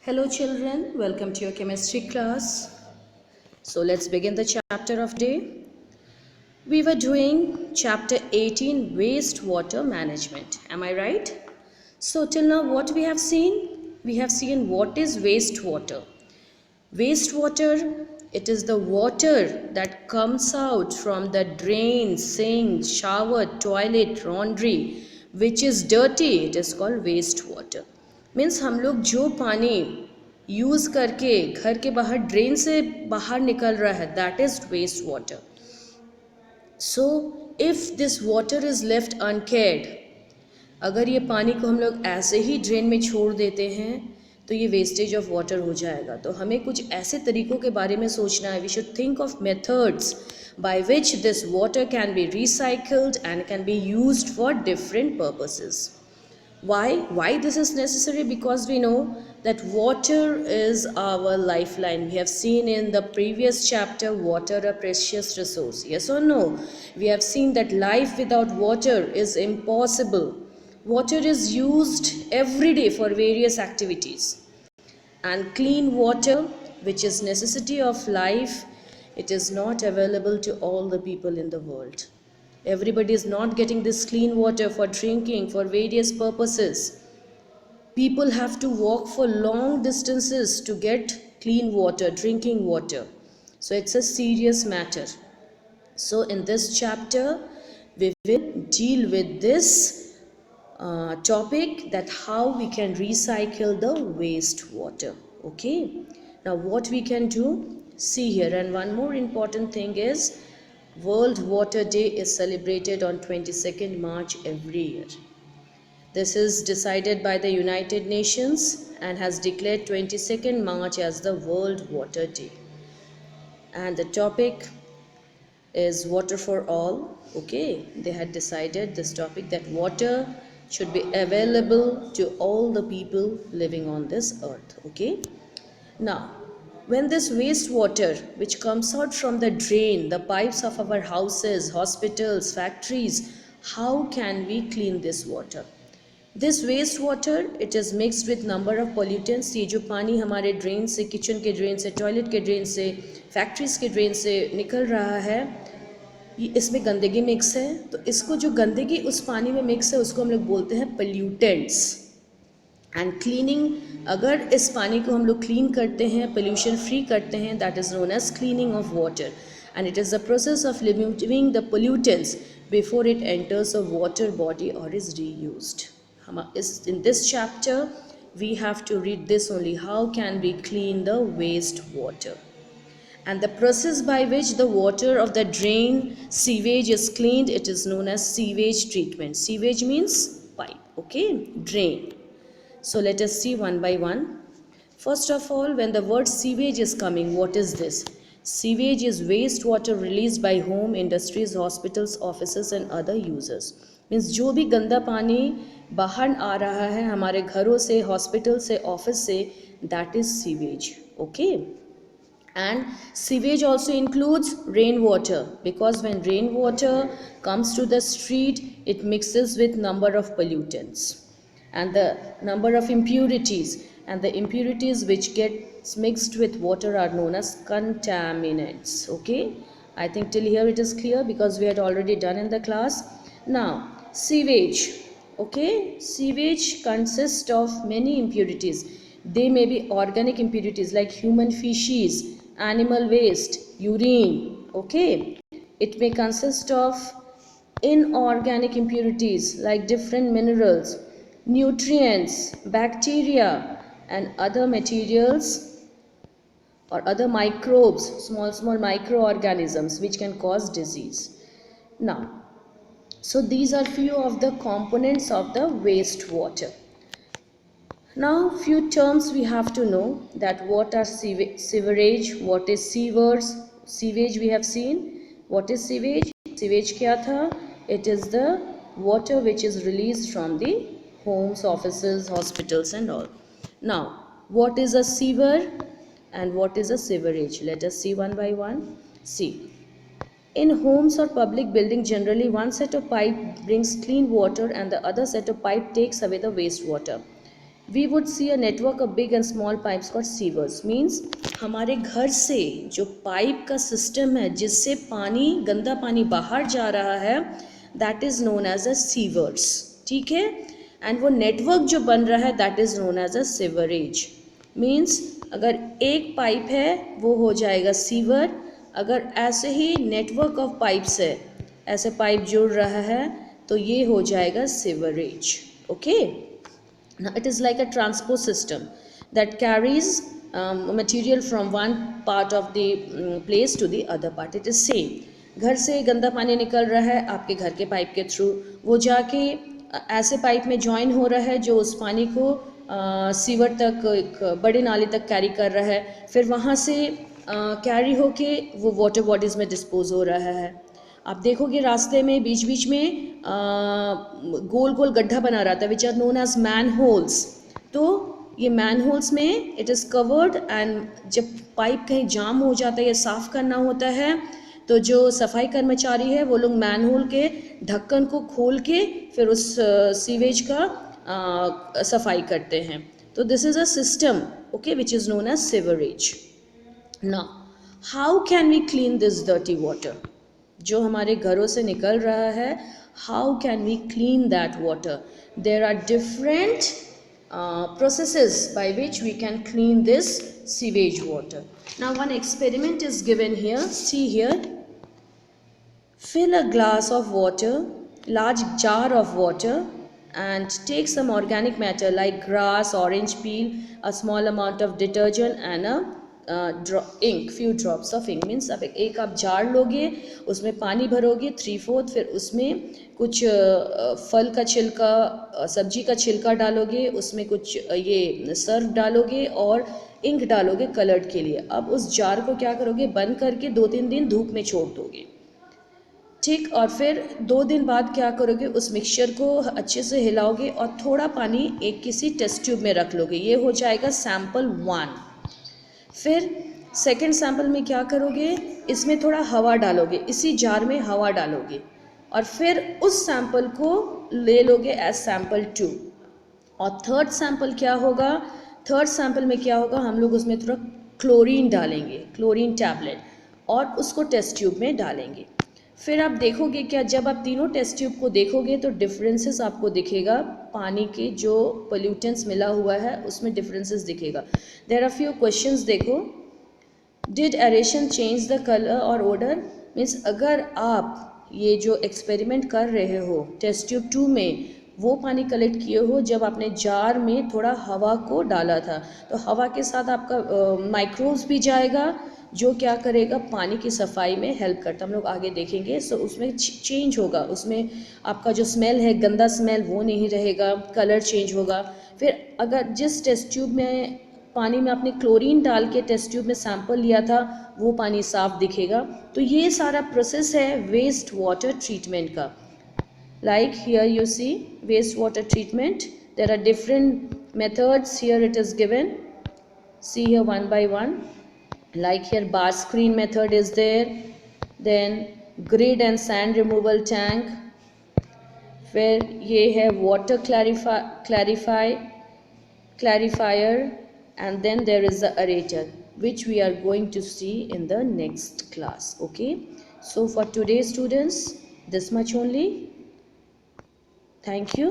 Hello children, welcome to your chemistry class. So let's begin the chapter of day. We were doing chapter 18 wastewater management. Am I right? So till now what we have seen? We have seen what is wastewater. Wastewater, it is the water that comes out from the drain, sink, shower, toilet, laundry, which is dirty. It is called wastewater. Means हम लोग जो पानी use करके घर के बाहर drain से बाहर निकल रहा है, that is waste water. So if this water is left uncared, अगर ये पानी को हम लोग ऐसे ही ड्रेन में छोड़ देते हैं तो ये वेस्टेज ऑफ वाटर हो जाएगा. तो हमें कुछ ऐसे तरीक़ों के बारे में सोचना है. We should think of methods by which this water can be recycled and can be used for different purposes. Why this is necessary? Because we know that water is our lifeline. We have seen in the previous chapter, water a precious resource. Yes or no? We have seen that life without water is impossible. Water is used every day for various activities. And clean water, which is necessity of life, it is not available to all the people in the world. Everybody is not getting this clean water for drinking, for various purposes. People have to walk for long distances to get clean water, drinking water. So it's a serious matter. So in this chapter, we will deal with this topic, that how we can recycle the wastewater. Okay. Now what we can do? See here, and one more important thing is, World Water Day is celebrated on 22nd March every year. This is decided by the United Nations and has declared 22nd March as the World Water Day. And the topic is water for all. Okay, they had decided this topic, that water should be available to all the people living on this earth. Okay. Now, when this wastewater which comes out from the drain, the pipes of our houses, hospitals, factories, how can we clean this water? This wastewater, it is mixed with number of pollutants. ये जो पानी हमारे drain से, kitchen के drain से, toilet के drain से, factories के ड्रेन से निकल रहा है, ये इसमें गंदगी मिक्स है. तो इसको जो गंदगी उस पानी में मिक्स है, उसको हम लोग बोलते हैं पोल्यूटेंट्स. एंड क्लीनिंग, अगर इस पानी को हम लोग क्लीन करते हैं, पोल्यूशन फ्री करते हैं, that is known as cleaning of water. And it is the process of removing the pollutants before it enters a water body और is reused. In this chapter we have to read this only, how can we clean the waste water, and the process by which the water of the drain, sewage is cleaned, it is known as sewage treatment. Sewage means pipe. Okay, drain. So let us see one by one. First of all, when the word sewage is coming, what is this? Sewage is wastewater released by home, industries, hospitals, offices and other users. Means जो भी गंदा पानी बाहर आ रहा है हमारे घरों से, हॉस्पिटल से, ऑफिस से, that is sewage. Okay. And sewage also includes rainwater, because when rainwater comes to the street, it mixes with number of pollutants and the number of impurities, and the impurities which get mixed with water are known as contaminants. Okay, I think till here it is clear, because we had already done in the class. Now sewage. Okay, sewage consists of many impurities. They may be organic impurities like human feces, animal waste, urine. Okay, it may consist of inorganic impurities like different minerals, nutrients, bacteria and other materials or other microbes, small microorganisms which can cause disease. Now, so these are few of the components of the wastewater. Now few terms we have to know, that what are sewerage, what is sewers. Sewage we have seen. What is sewage? Sewage kya tha? It is the water which is released from the homes, offices, hospitals and all. Now what is a sewer and what is a sewerage? Let us see one by one. See, in homes or public building, generally one set of pipe brings clean water and the other set of pipe takes away the wastewater. We would see a network of big and small pipes called sewers. Means हमारे घर से जो pipe का system है जिससे पानी, गंदा पानी बाहर जा रहा है, that is known as a sewers. ठीक है, एंड वो नेटवर्क जो बन रहा है that is known as a sewerage. Means अगर एक पाइप है वो हो जाएगा सीवर। अगर ऐसे ही नेटवर्क ऑफ पाइप्स है, ऐसे पाइप जुड़ रहा है, तो ये हो जाएगा sewerage. Okay, now it is like a transport system that carries material from one part of the place to the other part. It is same, घर से गंदा पानी निकल रहा है आपके घर के पाइप के थ्रू, वो जाके ऐसे पाइप में ज्वाइन हो रहा है जो उस पानी को सीवर तक, एक बड़े नाले तक कैरी कर रहा है, फिर वहाँ से कैरी होके वो वाटर बॉडीज़ में डिस्पोज हो रहा है। आप देखोगे रास्ते में बीच बीच में गोल गोल गड्ढा बना रहता है which are known as manholes. तो ये मैन होल्स में इट इज़ कवर्ड, एंड जब पाइप कहीं जाम हो जाता है या साफ़ करना होता है तो जो सफाई कर्मचारी है वो लोग मैन होल के ढक्कन को खोल के फिर उस सीवेज का सफाई करते हैं। तो this is a system, okay, which is known as sewerage. Now how can we clean this dirty water? जो हमारे घरों से निकल रहा है, how can we clean that water? There are different processes by which we can clean this sewage water. Now one experiment is given here. See here, fill a glass of water, large jar of water, and take some organic matter like grass, orange peel, a small amount of detergent and a ink, few drops of ink. Means आप एक आप jar लोगे, उसमें पानी भरोगे 3/4, फिर उसमें कुछ फल का छिलका, सब्जी का छिलका डालोगे, उसमें कुछ ये सर्फ डालोगे और इंक डालोगे कलर्ड के लिए। अब उस जार को क्या करोगे, बंद करके 2-3 दिन धूप में छोड़ दोगे। ठीक, और फिर 2 दिन बाद क्या करोगे, उस मिक्सचर को अच्छे से हिलाओगे और थोड़ा पानी एक किसी टेस्ट ट्यूब में रख लोगे। ये हो जाएगा सैम्पल 1। फिर सेकंड सैंपल में क्या करोगे, इसमें थोड़ा हवा डालोगे, इसी जार में हवा डालोगे, और फिर उस सैंपल को ले लोगे एज सैंपल 2। और थर्ड सैंपल क्या होगा, थर्ड सैंपल में क्या होगा, हम लोग उसमें थोड़ा क्लोरीन डालेंगे, क्लोरीन टैबलेट, और उसको टेस्ट ट्यूब में डालेंगे। फिर आप देखोगे क्या, जब आप तीनों टेस्ट ट्यूब को देखोगे तो डिफरेंसेस आपको दिखेगा, पानी के जो पोल्यूटेंट्स मिला हुआ है उसमें डिफरेंसेस दिखेगा। देयर आर फ्यू क्वेश्चंस, देखो, did aeration change the colour और ओडर? मीन्स अगर आप ये जो एक्सपेरिमेंट कर रहे हो टेस्ट ट्यूब 2 में, वो पानी कलेक्ट किए हो जब आपने जार में थोड़ा हवा को डाला था, तो हवा के साथ आपका माइक्रोब्स भी जाएगा जो क्या करेगा, पानी की सफाई में हेल्प करता। हम लोग आगे देखेंगे। सो उसमें चेंज होगा, उसमें आपका जो स्मेल है, गंदा स्मेल, वो नहीं रहेगा, कलर चेंज होगा। फिर अगर जिस टेस्ट ट्यूब में पानी में आपने क्लोरीन डाल के टेस्ट ट्यूब में सैंपल लिया था, वो पानी साफ दिखेगा। तो ये सारा प्रोसेस है वेस्ट वाटर ट्रीटमेंट का। Like here you see waste water treatment, there are different methods, here it is given, see here one by one. Like here bar screen method is there, then grid and sand removal tank, where ये है water clarifier, and then there is the aerator which we are going to see in the next class. Okay, so for today students, this much only. Thank you.